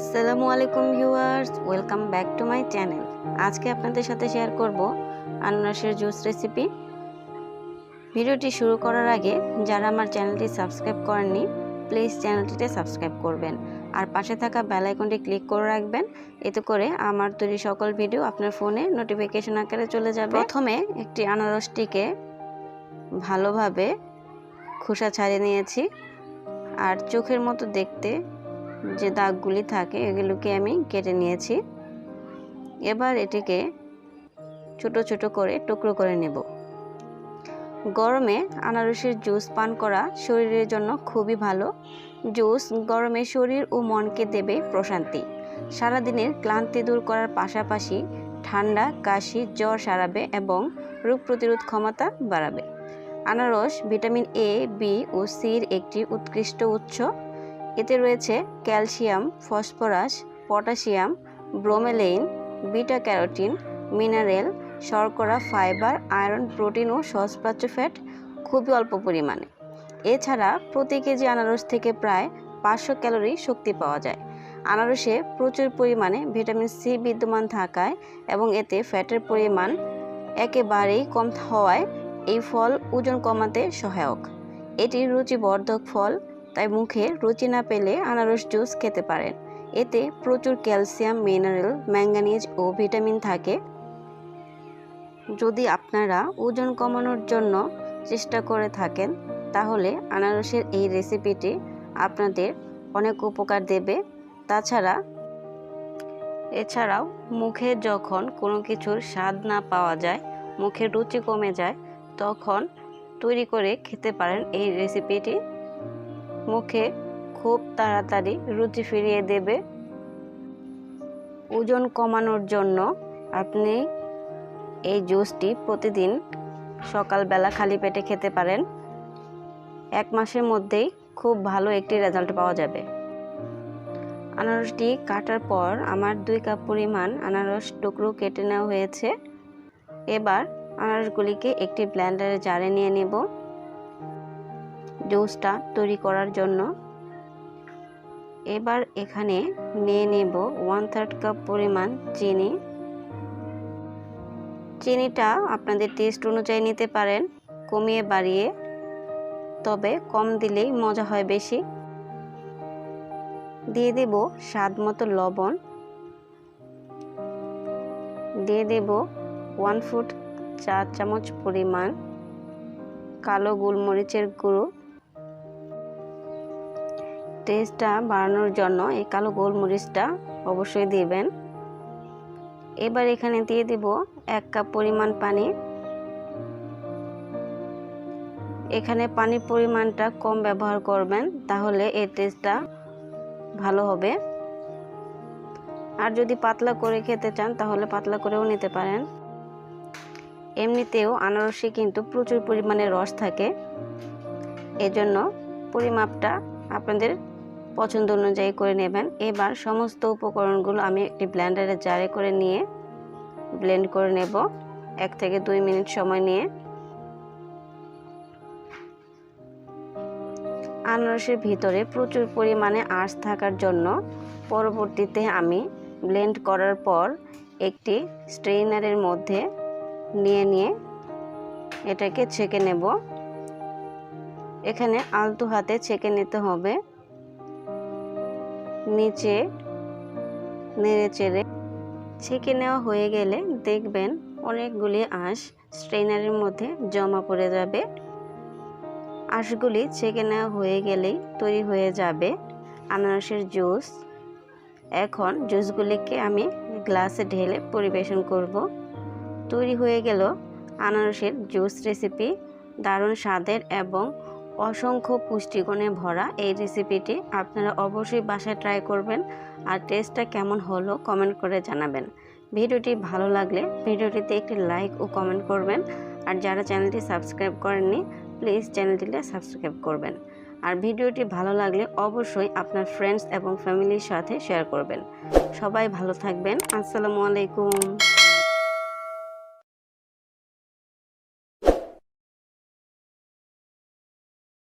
আসসালামু আলাইকুম viewers, welcome back to my channel. আজকে আপনাদের সাথে শেয়ার করব আনারসের জুস রেসিপি। ভিডিওটি শুরু করার আগে যারা আমার চ্যানেলটি সাবস্ক্রাইব করেননি প্লিজ চ্যানেলটিতে সাবস্ক্রাইব করবেন আর পাশে থাকা বেল আইকনটি ক্লিক করে রাখবেন, এতে করে আমার তৈরি সকল ভিডিও আপনার ফোনে নোটিফিকেশন আকারে চলে যাবে। প্রথমে একটি আনারসটিকে ভালোভাবে খোসা ছাড়িয়ে নিয়েছি আর চোখের মতো দেখতে যে দাগগুলি থাকে এগুলোকে আমি কেটে নিয়েছি। এবার এটিকে ছোট ছোট করে টুকরো করে নেব। গরমে আনারসের জুস পান করা শরীরের জন্য খুবই ভালো। জুস গরমে শরীর ও মনকে দেবে প্রশান্তি। সারাদিনের ক্লান্তি দূর করার পাশাপাশি ঠান্ডা, কাশি, জ্বর সারাবে এবং রোগ প্রতিরোধ ক্ষমতা বাড়াবে। আনারস ভিটামিন এ, বি ও সির একটি উৎকৃষ্ট উৎস। এতে রয়েছে calcium, phosphorus, potassium, bromelain, beta carotene, mineral, শর্করা, ফাইবার, আয়রন, প্রোটিন ও সহজপাচ্য ফ্যাট খুবই অল্প পরিমাণে। এছাড়া প্রতি কেজি আনারস থেকে প্রায় 500 ক্যালোরি শক্তি পাওয়া যায়। আনারসে প্রচুর পরিমাণে ভিটামিন সি বিদ্যমান থাকায় এবং এতে ফ্যাটের পরিমাণ একেবারেই কম হওয়ায় এই ফল ওজন কমাতে সহায়ক। এটি রুচিবর্ধক ফল, তাই মুখে রুচি না পেলে আনারস জুস খেতে পারেন। এতে প্রচুর ক্যালসিয়াম, মিনারেল, ম্যাঙ্গানিজ ও ভিটামিন থাকে। যদি আপনারা ওজন কমানোর জন্য চেষ্টা করে থাকেন তাহলে আনারসের এই রেসিপিটি আপনাদের অনেক উপকার দেবে। এছাড়াও মুখে যখন কোনো কিছুর স্বাদ না পাওয়া যায়, মুখের রুচি কমে যায়, তখন তৈরি করে খেতে পারেন এই রেসিপিটি। মুখে খুব তাড়াতাড়ি রুচি ফিরিয়ে দেবে। ওজন কমানোর জন্য আপনি এই জুসটি প্রতিদিন সকালবেলা খালি পেটে খেতে পারেন। 1 মাসের মধ্যেই খুব ভালো একটি রেজাল্ট পাওয়া যাবে। আনারসটি কাটার পর আমার 2 কাপ পরিমাণ আনারস টুকরো কেটে নেওয়া হয়েছে। এবার আনারসগুলিকে একটি ব্লেন্ডারে জারে নিয়ে নেব জুসটা তৈরি করার জন্য। এবার এখানে নিয়ে নেব 1/3 কাপ পরিমাণ চিনি। চিনিটা আপনাদের টেস্ট অনুযায়ী নিতে পারেন, কমিয়ে বাড়িয়ে, তবে কম দিলেই মজা হয় বেশি। দিয়ে দেব স্বাদ মতো লবণ, দিয়ে দেব 1 চা চামচ পরিমাণ কালো গোলমরিচের গুঁড়ো। টেস্টটা বাড়ানোর জন্য এই কালো গোলমরিচটা অবশ্যই দিবেন। এবার এখানে দিয়ে দেব 1 কাপ পরিমাণ পানি। এখানে পানির পরিমাণটা কম ব্যবহার করবেন, তাহলে এর টেস্টটা ভালো হবে। আর যদি পাতলা করে খেতে চান তাহলে পাতলা করেও নিতে পারেন। এমনিতেও আনারসে কিন্তু প্রচুর পরিমাণে রস থাকে, এজন্য পরিমাপটা আপনাদের পছন্দ অনুযায়ী করে নেবেন। এবার সমস্ত উপকরণগুলো আমি একটি ব্লেন্ডারে জারে করে নিয়ে ব্লেন্ড করে নেব 1 থেকে 2 মিনিট সময় নিয়ে। আনারসের ভিতরে প্রচুর পরিমাণে আঁশ থাকার জন্য পরবর্তীতে আমি ব্লেন্ড করার পর একটি স্ট্রেইনারের মধ্যে নিয়ে এটাকে ছেঁকে নেব। এখানে আলতো হাতে ছেঁকে নিতে হবে, নিচে নেড়ে চেড়ে। ছেঁকে নেওয়া হয়ে গেলে দেখবেন অনেকগুলি আঁশ স্ট্রেইনারের মধ্যে জমা পড়ে যাবে। আঁশগুলি ছেঁকে নেওয়া হয়ে গেলেই তৈরি হয়ে যাবে আনারসের জুস। এখন জুসগুলিকে আমি গ্লাসে ঢেলে পরিবেশন করব। তৈরি হয়ে গেল আনারসের জুস রেসিপি। দারুণ স্বাদের এবং অসংখ্য পুষ্টিগুণে ভরা এই রেসিপিটি আপনারা অবশ্যই বাসায় ট্রাই করবেন আর টেস্টটা কেমন হলো কমেন্ট করে জানাবেন। ভিডিওটি ভালো লাগলে ভিডিওটিতে একটি লাইক ও কমেন্ট করবেন। আর যারা চ্যানেলটি সাবস্ক্রাইব করেননি প্লিজ চ্যানেলটিতে সাবস্ক্রাইব করবেন। আর ভিডিওটি ভালো লাগলে অবশ্যই আপনার ফ্রেন্ডস এবং ফ্যামিলির সাথে শেয়ার করবেন। সবাই ভালো থাকবেন। আসসালামু আলাইকুম।